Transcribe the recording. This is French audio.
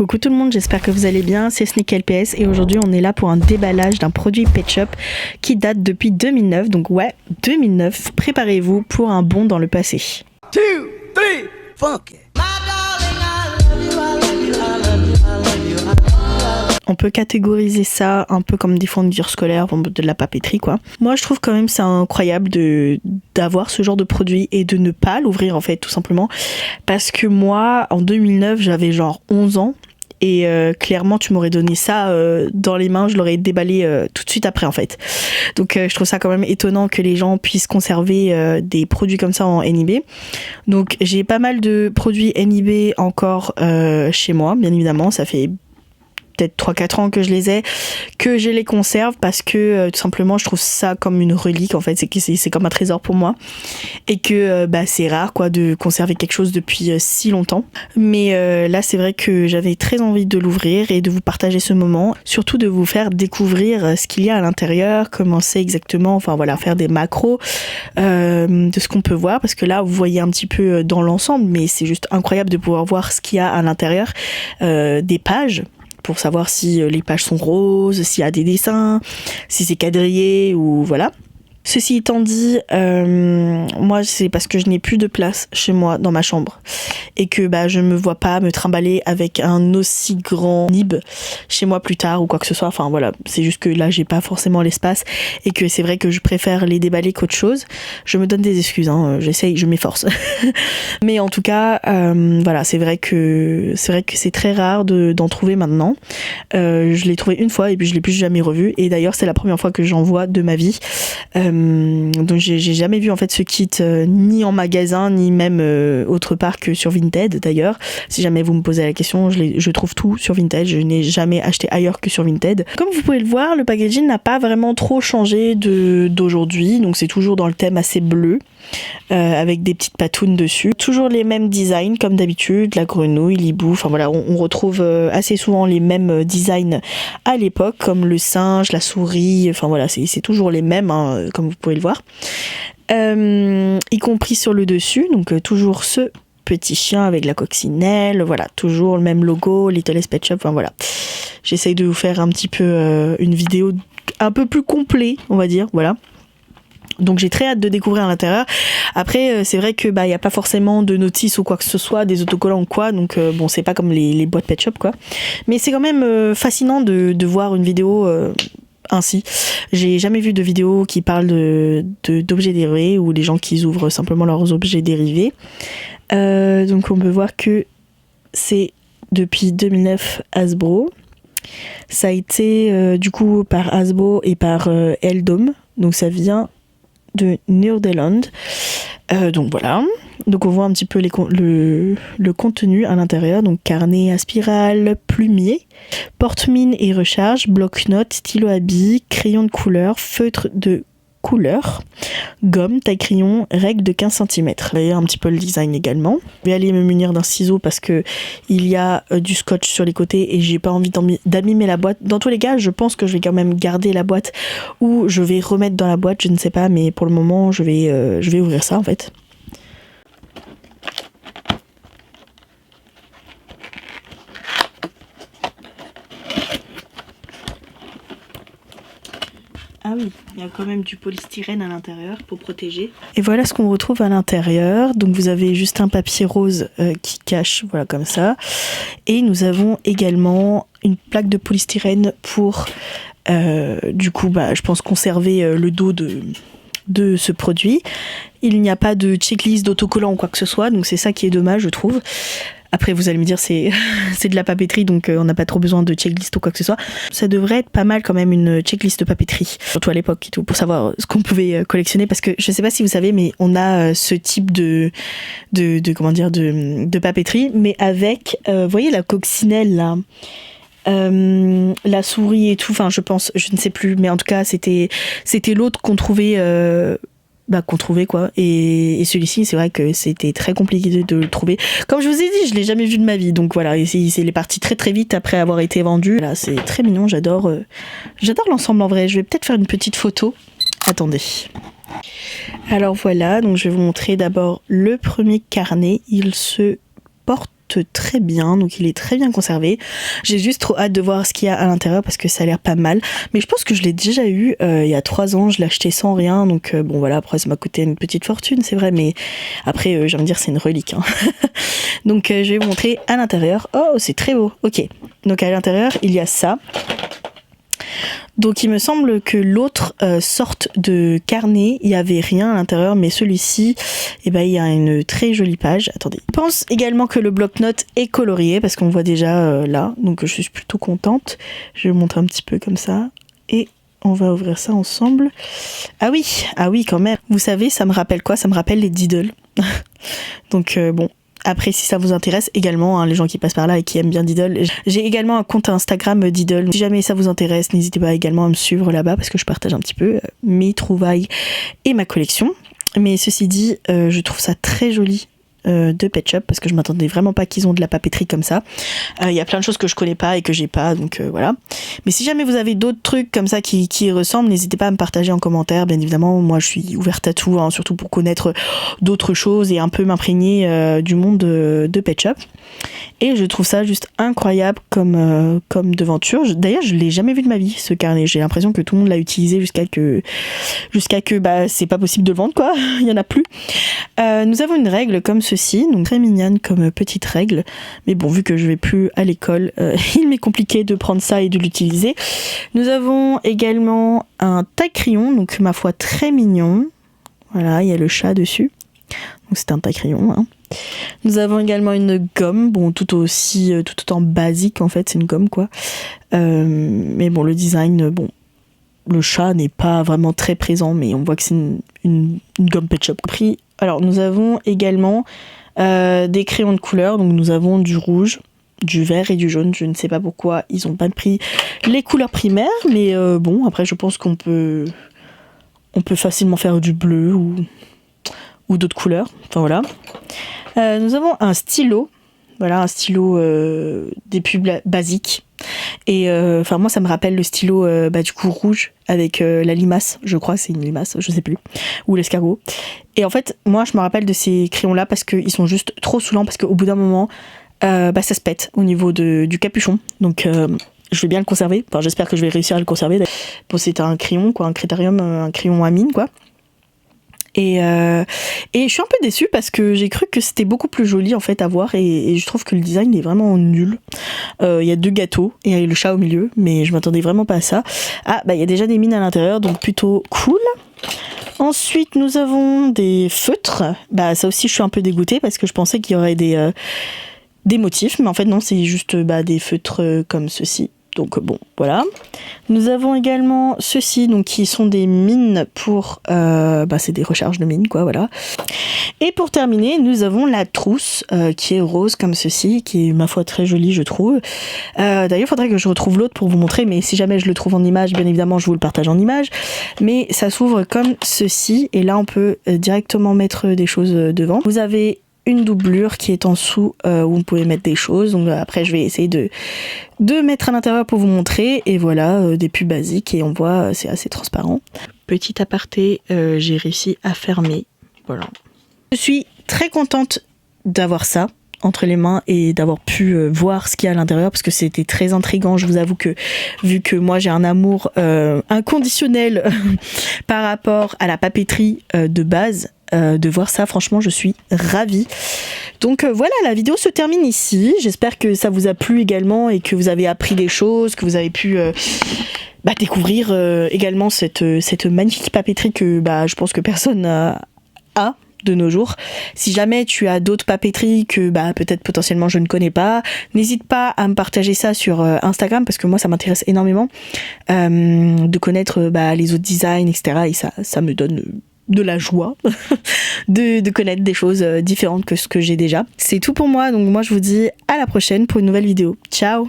Coucou tout le monde, j'espère que vous allez bien, c'est Sneaky LPS et aujourd'hui on est là pour un déballage d'un produit Pet Shop qui date depuis 2009, donc ouais, 2009, préparez-vous pour un bond dans le passé. 2, 3, funky. On peut catégoriser ça un peu comme des fournitures scolaires, de la papeterie quoi. Moi je trouve quand même c'est incroyable d'avoir ce genre de produit et de ne pas l'ouvrir en fait tout simplement. Parce que moi en 2009 j'avais genre 11 ans et clairement tu m'aurais donné ça dans les mains, je l'aurais déballé tout de suite après en fait. Donc je trouve ça quand même étonnant que les gens puissent conserver des produits comme ça en NIB. Donc j'ai pas mal de produits NIB encore chez moi bien évidemment, ça fait peut-être 3-4 ans que je les ai, que je les conserve parce que tout simplement je trouve ça comme une relique en fait, c'est comme un trésor pour moi et que c'est rare quoi de conserver quelque chose depuis si longtemps. Mais là c'est vrai que j'avais très envie de l'ouvrir et de vous partager ce moment, surtout de vous faire découvrir ce qu'il y a à l'intérieur, comment c'est exactement, enfin voilà, faire des macros de ce qu'on peut voir parce que là vous voyez un petit peu dans l'ensemble mais c'est juste incroyable de pouvoir voir ce qu'il y a à l'intérieur des pages, pour savoir si les pages sont roses, s'il y a des dessins, si c'est quadrillé ou voilà. Ceci étant dit, moi c'est parce que je n'ai plus de place chez moi dans ma chambre et que je me vois pas me trimballer avec un aussi grand nib chez moi plus tard ou quoi que ce soit. Enfin voilà, c'est juste que là j'ai pas forcément l'espace et que c'est vrai que je préfère les déballer qu'autre chose. Je me donne des excuses, j'essaye, je m'efforce. Mais en tout cas, voilà, c'est vrai que c'est très rare d'en trouver maintenant. Je l'ai trouvé une fois et puis je l'ai plus jamais revu et d'ailleurs c'est la première fois que j'en vois de ma vie. Donc j'ai jamais vu en fait ce kit ni en magasin ni même autre part que sur Vinted d'ailleurs. Si jamais vous me posez la question, je trouve tout sur Vinted, je n'ai jamais acheté ailleurs que sur Vinted. Comme vous pouvez le voir, le packaging n'a pas vraiment trop changé d'aujourd'hui, donc c'est toujours dans le thème assez bleu avec des petites patounes dessus. Toujours les mêmes designs comme d'habitude, la grenouille, l'hibou, enfin voilà, on retrouve assez souvent les mêmes designs à l'époque comme le singe, la souris, enfin voilà, c'est toujours les mêmes comme vous pouvez le voir. Y compris sur le dessus, donc toujours ce petit chien avec la coccinelle, voilà, toujours le même logo, Littlest Pet Shop, enfin voilà. J'essaye de vous faire un petit peu une vidéo un peu plus complète, on va dire, voilà. Donc j'ai très hâte de découvrir à l'intérieur. Après c'est vrai que y a pas forcément de notices ou quoi que ce soit, des autocollants ou quoi, donc bon c'est pas comme les boîtes Pet Shop quoi. Mais c'est quand même fascinant de voir une vidéo ainsi. J'ai jamais vu de vidéo qui parle d'objets dérivés ou des gens qui ouvrent simplement leurs objets dérivés. Donc on peut voir que c'est depuis 2009 Hasbro. Ça a été du coup par Hasbro et par Eldom. Donc ça vient de Nederland. Donc voilà. Donc on voit un petit peu le contenu à l'intérieur. Donc carnet à spirale, plumier, porte-mine et recharge, bloc-notes, stylo à billes, crayon de couleur, feutre de couleur, gomme, taille crayon, règle de 15 cm. Vous voyez un petit peu le design également. Je vais aller me munir d'un ciseau parce que il y a du scotch sur les côtés et j'ai pas envie d'abîmer la boîte. Dans tous les cas, je pense que je vais quand même garder la boîte ou je vais remettre dans la boîte, je ne sais pas, mais pour le moment, je vais ouvrir ça en fait. Ah oui, il y a quand même du polystyrène à l'intérieur pour protéger. Et voilà ce qu'on retrouve à l'intérieur. Donc vous avez juste un papier rose qui cache, voilà comme ça. Et nous avons également une plaque de polystyrène pour, du coup, je pense conserver le dos de ce produit. Il n'y a pas de checklist d'autocollant ou quoi que ce soit, donc c'est ça qui est dommage, je trouve. Après, vous allez me dire, c'est de la papeterie, donc on n'a pas trop besoin de checklist ou quoi que ce soit. Ça devrait être pas mal quand même une checklist de papeterie, surtout à l'époque et tout, pour savoir ce qu'on pouvait collectionner. Parce que je sais pas si vous savez, mais on a ce type de papeterie, mais avec, vous voyez la coccinelle là, la souris et tout. Enfin, je pense, je ne sais plus, mais en tout cas, c'était l'autre qu'on trouvait. Qu'on trouvait quoi, et celui-ci c'est vrai que c'était très compliqué de le trouver. Comme je vous ai dit, je l'ai jamais vu de ma vie, donc voilà, il est parti très très vite après avoir été vendu. Là c'est très mignon, j'adore l'ensemble en vrai. Je vais peut-être faire une petite photo, attendez. Alors voilà, donc je vais vous montrer d'abord le premier carnet. Il se porte porte très bien, donc il est très bien conservé. J'ai juste trop hâte de voir ce qu'il y a à l'intérieur parce que ça a l'air pas mal. Mais je pense que je l'ai déjà eu il y a 3 ans, je l'ai acheté sans rien, donc bon voilà, après ça m'a coûté une petite fortune, c'est vrai, mais après j'ai envie de dire c'est une relique. Hein. Donc je vais vous montrer à l'intérieur. Oh, c'est très beau, ok. Donc à l'intérieur, il y a ça. Donc il me semble que l'autre sorte de carnet, il n'y avait rien à l'intérieur, mais celui-ci, eh ben, il y a une très jolie page. Attendez. Je pense également que le bloc-notes est colorié, parce qu'on voit déjà là, donc je suis plutôt contente. Je vais vous montrer un petit peu comme ça, et on va ouvrir ça ensemble. Ah oui quand même. Vous savez, ça me rappelle quoi? Ça me rappelle les Diddle. Donc bon. Après, si ça vous intéresse également, hein, les gens qui passent par là et qui aiment bien Diddle, j'ai également un compte Instagram Diddle. Si jamais ça vous intéresse, n'hésitez pas également à me suivre là-bas parce que je partage un petit peu mes trouvailles et ma collection. Mais ceci dit, je trouve ça très joli de Pet Shop parce que je m'attendais vraiment pas qu'ils ont de la papeterie comme ça. Il y a plein de choses que je connais pas et que j'ai pas, donc voilà. Mais si jamais vous avez d'autres trucs comme ça qui ressemblent, n'hésitez pas à me partager en commentaire. Bien évidemment, moi je suis ouverte à tout, hein, surtout pour connaître d'autres choses et un peu m'imprégner du monde de Pet Shop. Et je trouve ça juste incroyable comme devanture. D'ailleurs, je l'ai jamais vu de ma vie ce carnet. J'ai l'impression que tout le monde l'a utilisé jusqu'à que bah c'est pas possible de le vendre quoi. Il y en a plus. Nous avons une règle comme ceci, donc très mignonne comme petite règle. Mais bon, vu que je vais plus à l'école, il m'est compliqué de prendre ça et de l'utiliser. Nous avons également un taille-crayon, donc ma foi très mignon. Voilà, il y a le chat dessus. Donc c'est un taille-crayon. Hein. Nous avons également une gomme, bon tout autant basique en fait, c'est une gomme quoi. Mais bon le design, bon le chat n'est pas vraiment très présent, mais on voit que c'est une gomme Pet Shop. Alors nous avons également des crayons de couleur, donc nous avons du rouge, du vert et du jaune. Je ne sais pas pourquoi ils n'ont pas pris les couleurs primaires, mais bon après je pense qu'on peut facilement faire du bleu ou d'autres couleurs. Enfin voilà. Nous avons un stylo, voilà un stylo des pubs basiques. Et enfin moi ça me rappelle le stylo du coup rouge avec la limace, je crois que c'est une limace, je sais plus, ou l'escargot. Et en fait moi je me rappelle de ces crayons là parce qu'ils sont juste trop saoulants, parce qu'au bout d'un moment ça se pète au niveau du capuchon, donc je vais bien le conserver, enfin j'espère que je vais réussir à le conserver. Bon c'est un crayon quoi, un critérium, un crayon à mine quoi. Et je suis un peu déçue parce que j'ai cru que c'était beaucoup plus joli en fait à voir, et je trouve que le design est vraiment nul. Il y a 2 gâteaux et il y a le chat au milieu, mais je m'attendais vraiment pas à ça. Ah bah il y a déjà des mines à l'intérieur, donc plutôt cool. Ensuite nous avons des feutres. Bah ça aussi je suis un peu dégoûtée parce que je pensais qu'il y aurait des motifs, mais en fait non, c'est juste des feutres comme ceci. Donc bon, voilà. Nous avons également ceux-ci, donc qui sont des mines pour... c'est des recharges de mines, quoi, voilà. Et pour terminer, nous avons la trousse, qui est rose comme ceci, qui est, ma foi, très jolie, je trouve. D'ailleurs, il faudrait que je retrouve l'autre pour vous montrer, mais si jamais je le trouve en image, bien évidemment, je vous le partage en image. Mais ça s'ouvre comme ceci, et là, on peut directement mettre des choses devant. Vous avez une doublure qui est en dessous où vous pouvez mettre des choses, donc après je vais essayer de mettre à l'intérieur pour vous montrer, et voilà des pubs basiques, et on voit c'est assez transparent. Petit aparté, j'ai réussi à fermer, voilà. Je suis très contente d'avoir ça entre les mains et d'avoir pu voir ce qu'il y a à l'intérieur, parce que c'était très intriguant. Je vous avoue que vu que moi j'ai un amour inconditionnel par rapport à la papeterie de base, de voir ça, franchement je suis ravie. Donc voilà, la vidéo se termine ici. J'espère que ça vous a plu également et que vous avez appris des choses, que vous avez pu découvrir également cette magnifique papeterie que je pense que personne a de nos jours. Si jamais tu as d'autres papeteries que peut-être potentiellement je ne connais pas, n'hésite pas à me partager ça sur Instagram, parce que moi ça m'intéresse énormément de connaître les autres designs, etc. Et ça me donne de la joie de connaître des choses différentes que ce que j'ai déjà. C'est tout pour moi, donc moi je vous dis à la prochaine pour une nouvelle vidéo. Ciao!